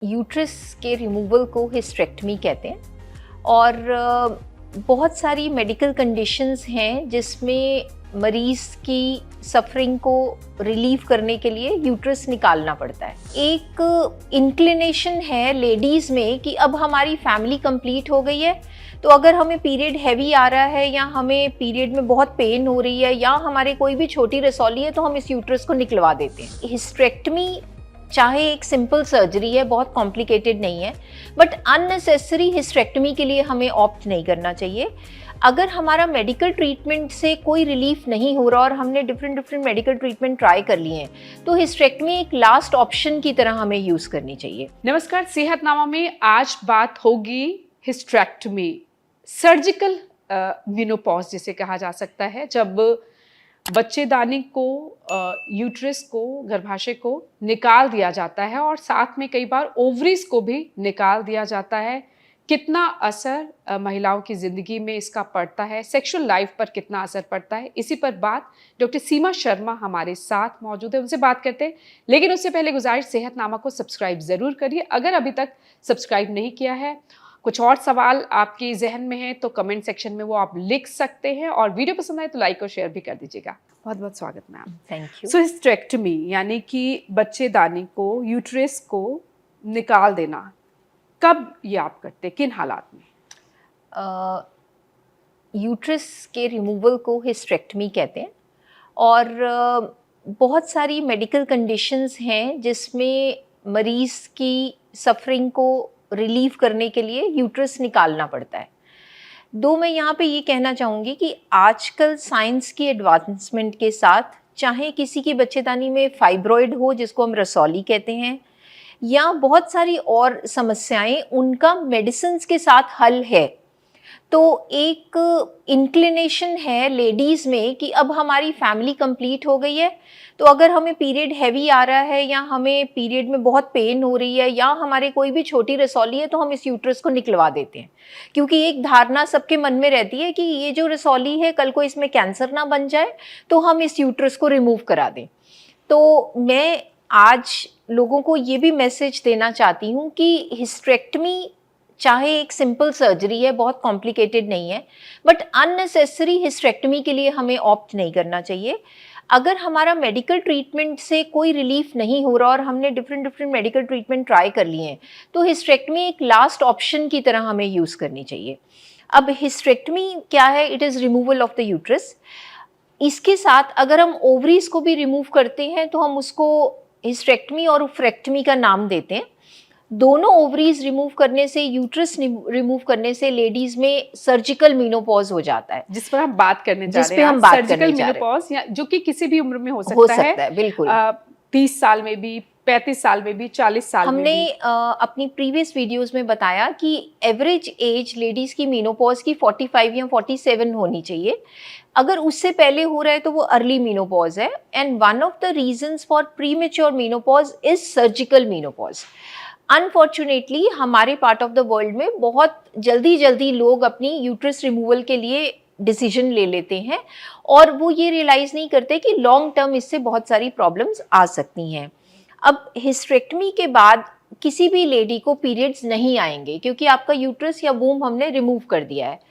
Uterus के removal को hysterectomy कहते हैं और बहुत सारी मेडिकल कंडीशंस हैं जिसमें मरीज़ की सफरिंग को रिलीव करने के लिए यूट्रस निकालना पड़ता है। एक इंक्लिनेशन है लेडीज़ में कि अब हमारी फैमिली कंप्लीट हो गई है, तो अगर हमें पीरियड हैवी आ रहा है या हमें पीरियड में बहुत पेन हो रही है या हमारे कोई भी छोटी रसौली है तो हम इस यूट्रस को निकलवा देते हैं। हिस्टेरेक्टमी चाहे एक सिंपल सर्जरी है, बहुत कॉम्प्लिकेटेड नहीं है, बट अननेसेसरी हिस्टेरेक्टमी के लिए हमें ऑप्ट नहीं करना चाहिए। अगर हमारा मेडिकल ट्रीटमेंट से कोई रिलीफ नहीं हो रहा और हमने डिफरेंट मेडिकल ट्रीटमेंट ट्राई कर लिए हैं तो हिस्टेरेक्टमी एक लास्ट ऑप्शन की तरह हमें यूज़ करनी चाहिए। नमस्कार, सेहतनामा में आज बात होगी हिस्टेरेक्टमी, सर्जिकल मेनोपॉज जिसे कहा जा सकता है, जब बच्चेदानी को, यूट्रस को, गर्भाशय को निकाल दिया जाता है और साथ में कई बार ओवरीज को भी निकाल दिया जाता है। कितना असर महिलाओं की ज़िंदगी में इसका पड़ता है, सेक्सुअल लाइफ पर कितना असर पड़ता है, इसी पर बात डॉक्टर सीमा शर्मा हमारे साथ मौजूद है, उनसे बात करते हैं। लेकिन उससे पहले गुजारिश, सेहतनामा को सब्सक्राइब ज़रूर करिए अगर अभी तक सब्सक्राइब नहीं किया है। कुछ और सवाल आपके जहन में है तो कमेंट सेक्शन में वो आप लिख सकते हैं और वीडियो पसंद आए तो लाइक और शेयर भी कर दीजिएगा। बहुत बहुत स्वागत ma'am. Thank you. So hysterectomy यानी कि बच्चेदानी को, यूट्रस को निकाल देना, कब ये आप करते, किन हालात में? यूट्रस के रिमूवल को हिस्टेरेक्टमी कहते हैं और बहुत सारी मेडिकल कंडीशंस हैं जिसमें मरीज़ की सफरिंग को रिलीव करने के लिए यूट्रस निकालना पड़ता है। दो मैं यहाँ पे ये कहना चाहूँगी कि आजकल साइंस की एडवांसमेंट के साथ चाहे किसी की बच्चेदानी में फाइब्रॉइड हो जिसको हम रसौली कहते हैं या बहुत सारी और समस्याएं, उनका मेडिसिन्स के साथ हल है। तो एक इंक्लिनेशन है लेडीज़ में कि अब हमारी फैमिली कंप्लीट हो गई है, तो अगर हमें पीरियड हैवी आ रहा है या हमें पीरियड में बहुत पेन हो रही है या हमारे कोई भी छोटी रसौली है तो हम इस यूट्रस को निकलवा देते हैं, क्योंकि एक धारणा सबके मन में रहती है कि ये जो रसौली है कल को इसमें कैंसर ना बन जाए तो हम इस यूट्रस को रिमूव करा दें। तो मैं आज लोगों को ये भी मैसेज देना चाहती हूँ कि हिस्टेरेक्टमी चाहे एक सिंपल सर्जरी है, बहुत कॉम्प्लिकेटेड नहीं है, बट अननेसेसरी हिस्टेरेक्टमी के लिए हमें ऑप्ट नहीं करना चाहिए। अगर हमारा मेडिकल ट्रीटमेंट से कोई रिलीफ नहीं हो रहा और हमने डिफरेंट मेडिकल ट्रीटमेंट ट्राई कर लिए हैं तो हिस्टेरेक्टमी एक लास्ट ऑप्शन की तरह हमें यूज़ करनी चाहिए। अब हिस्टेरेक्टमी क्या है? It is removal of the uterus. इसके साथ अगर हम ओवरीज को भी रिमूव करते हैं तो हम उसको हिस्टेरेक्टमी और ओफ्रेक्टमी का नाम देते हैं। दोनों ओवरीज रिमूव करने से, यूट्रस रिमूव करने से लेडीज में सर्जिकल मेनोपॉज हो जाता है, जिस पर हम बात करने जा रहे हैं। सर्जिकल मेनोपॉज या जो कि किसी भी उम्र में हो सकता है बिल्कुल। 30 साल में भी, 35 साल में भी, 40 साल में भी। हमने अपनी प्रीवियस वीडियोस में बताया कि एवरेज एज लेडीज की मेनोपॉज की 45 या 47 होनी चाहिए। अगर उससे पहले हो रहा है तो वो अर्ली मेनोपॉज है। And one of the reasons for premature menopause is surgical menopause. Unfortunately हमारे पार्ट ऑफ द वर्ल्ड में बहुत जल्दी लोग अपनी यूट्रस रिमूवल के लिए डिसीजन ले लेते हैं और वो ये रियलाइज़ नहीं करते कि लॉन्ग टर्म इससे बहुत सारी प्रॉब्लम्स आ सकती हैं। अब हिस्टेरेक्टमी के बाद किसी भी लेडी को पीरियड्स नहीं आएंगे क्योंकि आपका यूट्रस या वूम हमने रिमूव कर दिया है।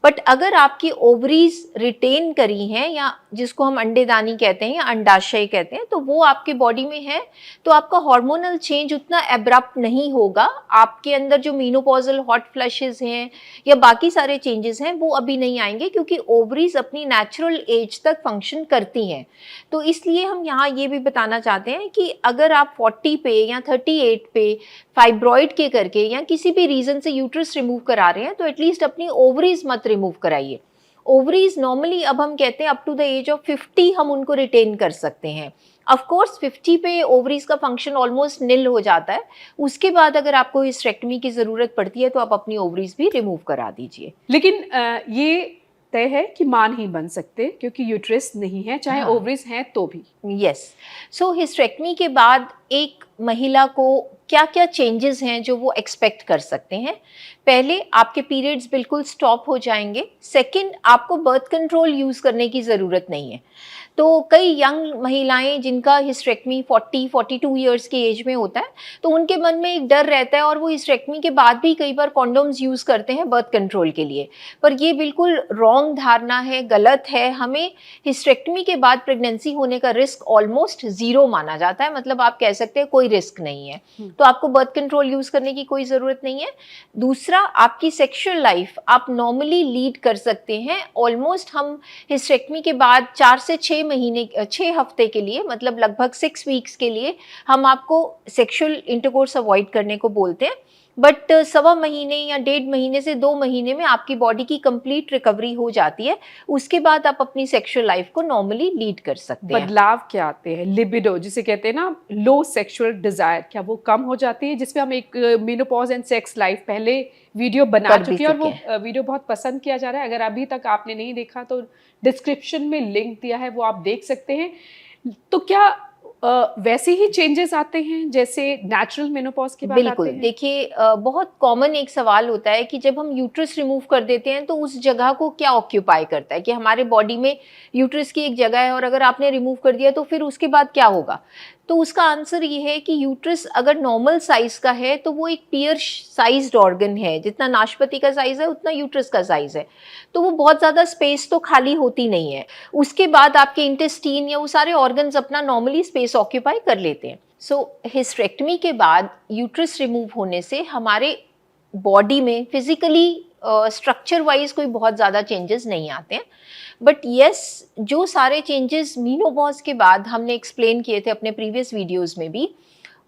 बट अगर आपकी ओवरीज रिटेन करी हैं या जिसको हम अंडेदानी कहते हैं या अंडाशय कहते हैं, तो वो आपके बॉडी में है, तो आपका हार्मोनल चेंज उतना एब्रप्ट नहीं होगा। आपके अंदर जो मेनोपॉजल हॉट फ्लैशेस हैं या बाकी सारे चेंजेस हैं वो अभी नहीं आएंगे क्योंकि ओवरीज अपनी नेचुरल एज तक फंक्शन करती हैं। तो इसलिए हम यहाँ ये भी बताना चाहते हैं कि अगर आप 40 पे या 38 पे फाइब्रॉइड के करके या किसी भी रीजन से यूट्रस रिमूव करा रहे हैं तो एटलीस्ट अपनी ओवरीज मत रिमूव कराइए। ओवरीज नॉर्मली अब हम कहते हैं up to the age of 50 हम उनको रिटेन कर सकते हैं। ऑफ कोर्स 50 पे ओवरीज का फंक्शन ऑलमोस्ट निल हो जाता है। उसके बाद अगर आपको हिस्टेरेक्टमी की ज़रूरत पड़ती है तो आप अपनी ओवरीज भी रिमूव करा दीजिए। लेकिन ये तय है कि मां नहीं बन सकते क्योंकि यूट्रस नहीं है, चाहे ओवरीज हैं तो भी। यस। सो हिस्टेरेक्टमी के बाद एक महिला को क्या क्या चेंजेस हैं जो वो एक्सपेक्ट कर सकते हैं? पहले, आपके पीरियड्स बिल्कुल स्टॉप हो जाएंगे। सेकंड, आपको बर्थ कंट्रोल यूज़ करने की ज़रूरत नहीं है। तो कई यंग महिलाएं जिनका हिस्टेरेक्टमी 40-42 ईयर्स की एज में होता है, तो उनके मन में एक डर रहता है और वो हिस्टेरेक्टमी के बाद भी कई बार कॉन्डोम्स यूज़ करते हैं बर्थ कंट्रोल के लिए। पर ये बिल्कुल रॉन्ग धारणा है, गलत है। हमें हिस्टेरेक्टमी के बाद प्रेगनेंसी होने का रिस्क ऑलमोस्ट ज़ीरो माना जाता है, मतलब आप कह सकते हैं कोई रिस्क नहीं है। तो आपको बर्थ कंट्रोल यूज़ करने की कोई ज़रूरत नहीं है। दूसरा, आपकी सेक्शुअल लाइफ आप नॉर्मली लीड कर सकते हैं। ऑलमोस्ट हम हिस्टेरेक्टमी के बाद 4 से 6 हफ्ते के लिए, मतलब लगभग 6 वीक्स के लिए हम आपको सेक्सुअल इंटरकोर्स अवॉइड करने को बोलते हैं। बट 1.25 महीने या 1.5 महीने से 2 महीने में आपकी बॉडी की कंप्लीट रिकवरी हो जाती है। उसके बाद आप अपनी सेक्सुअल लाइफ को नॉर्मली लीड कर सकते हैं। बदलाव क्या आते हैं? लिबिडो जिसे कहते हैं ना, लो सेक्सुअल डिजायर, क्या वो कम हो जाती है? जिसमें हम एक मेनोपॉज एंड सेक्स लाइफ पहले वीडियो बना चुके हैं और वो वीडियो बहुत पसंद किया जा रहा है। अगर अभी तक आपने नहीं देखा तो डिस्क्रिप्शन में लिंक दिया है, वो आप देख सकते हैं। तो क्या वैसे ही चेंजेस आते हैं जैसे नेचुरल मेनोपॉज के बाद आते बिल्कुल। हैं? देखिए, बहुत कॉमन एक सवाल होता है कि जब हम यूट्रस रिमूव कर देते हैं तो उस जगह को क्या ऑक्यूपाई करता है, कि हमारे बॉडी में यूट्रस की एक जगह है और अगर आपने रिमूव कर दिया तो फिर उसके बाद क्या होगा। तो उसका आंसर ये है कि यूट्रस अगर नॉर्मल साइज का है तो वो एक पियर साइज्ड ऑर्गन है। जितना नाशपाती का साइज है उतना यूट्रस का साइज है, तो वो बहुत ज़्यादा स्पेस तो खाली होती नहीं है। उसके बाद आपके इंटेस्टीन या वो सारे ऑर्गन्स अपना नॉर्मली स्पेस ऑक्यूपाई कर लेते हैं। सो हिस्टेरेक्टमी के बाद यूट्रस रिमूव होने से हमारे बॉडी में फिजिकली स्ट्रक्चर वाइज कोई बहुत ज़्यादा चेंजेस नहीं आते हैं। बट येस, जो सारे चेंजेस मेनोपॉज के बाद हमने एक्सप्लेन किए थे अपने प्रीवियस वीडियोस में भी,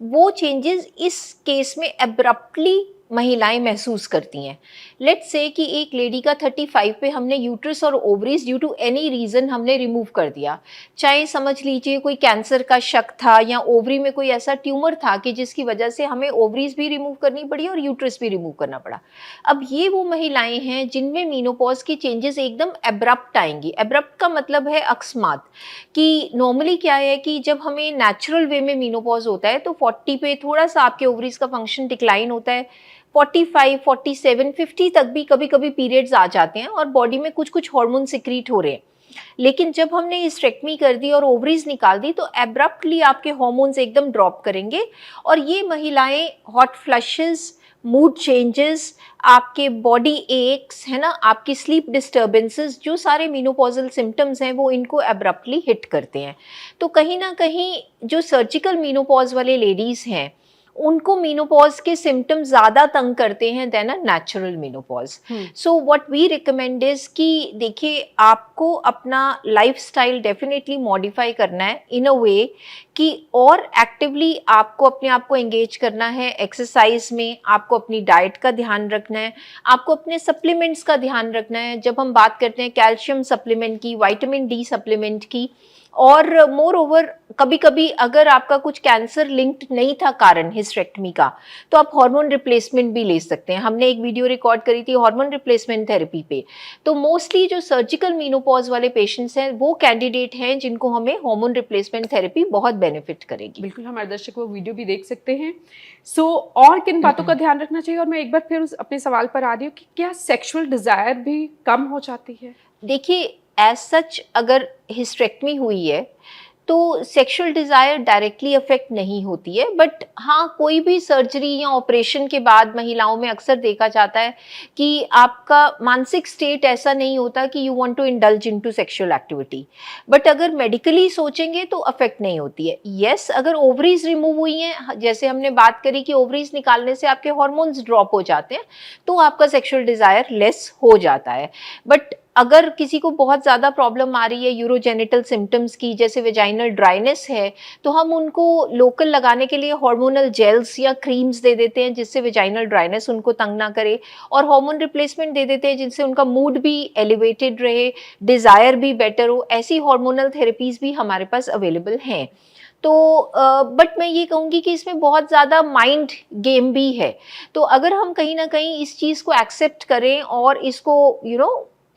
वो चेंजेस इस केस में एब्रप्टली महिलाएं महसूस करती हैं। लेट्स से कि एक लेडी का 35 पे हमने यूट्रस और ovaries due to any reason हमने रिमूव कर दिया। चाहे समझ लीजिए कोई कैंसर का शक था या ओवरी में कोई ऐसा ट्यूमर था कि जिसकी वजह से हमें ओवरीज भी रिमूव करनी पड़ी और यूट्रस भी रिमूव करना पड़ा। अब ये वो महिलाएं हैं जिनमें मीनोपॉज की चेंजेस एकदम एब्रप्ट आएंगी। एब्रप्ट का मतलब है अकस्मात, कि नॉर्मली क्या है कि जब हमें नेचुरल वे में मीनोपॉज होता है तो 40 पे थोड़ा सा आपके ओवरीज का फंक्शन डिक्लाइन होता है। 45, 47, 50 तक भी कभी कभी पीरियड्स आ जाते हैं और बॉडी में कुछ कुछ हार्मोन सिक्रीट हो रहे हैं। लेकिन जब हमने हिस्टेरेक्टमी कर दी और ओवरीज निकाल दी तो एब्रप्टली आपके हार्मोन्स एकदम ड्रॉप करेंगे और ये महिलाएं हॉट फ्लशेस, मूड चेंजेस, आपके बॉडी एक्स है ना, आपकी स्लीप डिस्टर्बेंसेस, जो सारे मीनोपॉजल सिम्टम्स हैं वो इनको एब्रप्टली हिट करते हैं। तो कहीं ना कहीं जो सर्जिकल मीनोपॉज वाले लेडीज़ हैं उनको मीनोपॉज के सिम्टम्स ज़्यादा तंग करते हैं than a natural menopause. So what we recommend is कि देखिए, आपको अपना लाइफस्टाइल डेफिनेटली मॉडिफाई करना है इन अ वे कि और एक्टिवली आपको अपने आप को एंगेज करना है एक्सरसाइज में, आपको अपनी डाइट का ध्यान रखना है, आपको अपने सप्लीमेंट्स का ध्यान रखना है। जब हम बात करते हैं कैल्शियम सप्लीमेंट की, विटामिन डी सप्लीमेंट की, और मोर ओवर कभी कभी अगर आपका कुछ कैंसर लिंक्ड नहीं था कारण हिस्टेरेक्टमी का, तो आप हार्मोन रिप्लेसमेंट भी ले सकते हैं। हमने एक वीडियो रिकॉर्ड करी थी हार्मोन रिप्लेसमेंट थेरेपी पे। तो मोस्टली जो सर्जिकल मीनोपॉज वाले पेशेंट्स हैं वो कैंडिडेट हैं जिनको हमें हार्मोन रिप्लेसमेंट थेरेपी बहुत बेनिफिट करेगी। बिल्कुल, हमारे दर्शक वो वीडियो भी देख सकते हैं। सो और किन बातों का ध्यान रखना चाहिए? और मैं एक बार फिर अपने सवाल पर आ रही हूँ कि क्या सेक्सुअल डिजायर भी कम हो जाती है? देखिए, एज सच अगर हिस्टेरेक्टमी हुई है तो सेक्सुअल डिज़ायर डायरेक्टली अफेक्ट नहीं होती है। बट हाँ, कोई भी सर्जरी या ऑपरेशन के बाद महिलाओं में अक्सर देखा जाता है कि आपका मानसिक स्टेट ऐसा नहीं होता कि you want to indulge into sexual activity. But अगर मेडिकली सोचेंगे तो अफेक्ट नहीं होती है। येस, अगर ओवरीज रिमूव हुई हैं, जैसे हमने बात करी कि ओवरीज निकालने से आपके हॉर्मोन्स ड्रॉप हो जाते हैं, तो आपका सेक्सुअल डिज़ायर लेस हो जाता है। बट अगर किसी को बहुत ज़्यादा प्रॉब्लम आ रही है यूरोजेनिटल सिम्टम्स की, जैसे वेजाइनल ड्राइनेस है, तो हम उनको लोकल लगाने के लिए हार्मोनल जेल्स या क्रीम्स दे देते हैं जिससे वेजाइनल ड्राइनेस उनको तंग ना करे, और हार्मोन रिप्लेसमेंट दे देते हैं जिनसे उनका मूड भी एलिवेटेड रहे, डिज़ायर भी बेटर हो। ऐसी हार्मोनल थेरेपीज़ भी हमारे पास अवेलेबल हैं। तो बट मैं ये कहूँगी कि इसमें बहुत ज़्यादा माइंड गेम भी है। तो अगर हम कहीं ना कहीं इस चीज़ को एक्सेप्ट करें और इसको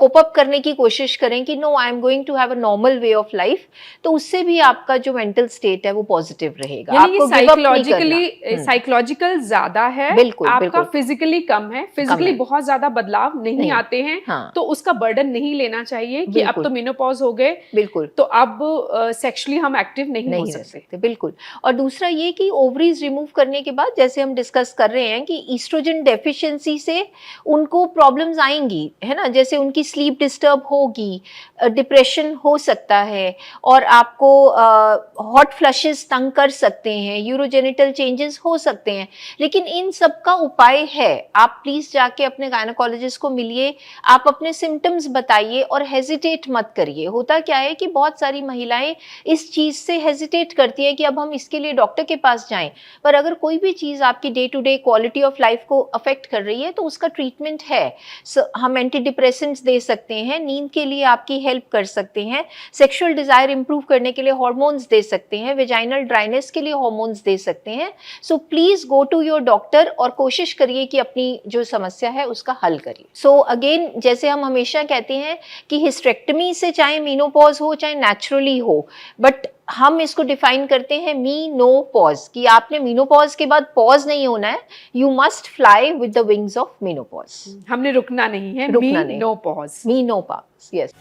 कोप अप करने की कोशिश करें कि no I am going to have a normal way of life, तो उससे भी आपका जो मेंटल स्टेट है वो पॉजिटिव रहेगा। यानी आपको ये गिव अप नहीं करना। साइकोलॉजिकल ज्यादा है, बिल्कुल, आपका बिल्कुल। फिजिकली कम है, फिजिकली है। बहुत ज्यादा बदलाव नहीं नहीं, आते हैं, हाँ। तो उसका बर्डन नहीं लेना चाहिए कि अब बिल्कुल। तो मेनोपॉज हो गए, बिल्कुल तो अब सेक्सुअली हम एक्टिव नहीं हो नहीं रह सकते। सकते, बिल्कुल। और दूसरा ये कि ओवरीज रिमूव करने के बाद जैसे हम डिस्कस कर रहे हैं कि ईस्ट्रोजन डेफिशिएंसी से उनको प्रॉब्लम्स आएंगी, है ना, जैसे उनकी स्लीप डिस्टर्ब होगी, डिप्रेशन हो सकता है, और आपको हॉट फ्लशेस तंग कर सकते हैं, यूरोजेनिटल चेंजेस हो सकते हैं। लेकिन इन सब का उपाय है, आप प्लीज जाके अपने गायनोकोलॉजिस्ट को मिलिए, आप अपने सिम्टम्स बताइए और हेजिटेट मत करिए। होता क्या है कि बहुत सारी महिलाएं इस चीज से हेजिटेट करती है कि अब हम इसके लिए डॉक्टर के पास जाएं, पर अगर कोई भी चीज आपकी day to day quality of life को अफेक्ट कर रही है तो उसका ट्रीटमेंट है। हम एंटी डिप्रेसेंट्स दे सकते हैं, नींद के लिए आपकी हेल्प कर सकते हैं, सेक्सुअल डिजायर इंप्रूव करने के लिए हार्मोन्स दे सकते हैं, वेजाइनल ड्राइनेस के लिए हार्मोन्स दे सकते हैं। So please go to your doctor और कोशिश करिए कि अपनी जो समस्या है उसका हल करिए। सो अगेन, जैसे हम हमेशा कहते हैं कि हिस्टेरेक्टमी से चाहे मेनोपॉज हो चाहे नेचुरली हो, बट हम इसको डिफाइन करते हैं मीनोपॉज, कि आपने मीनोपॉज के बाद पॉज नहीं होना है, you must fly with the wings of menopause. हमने रुकना नहीं है, रुकना नहीं, नो पॉज। Menopause, yes.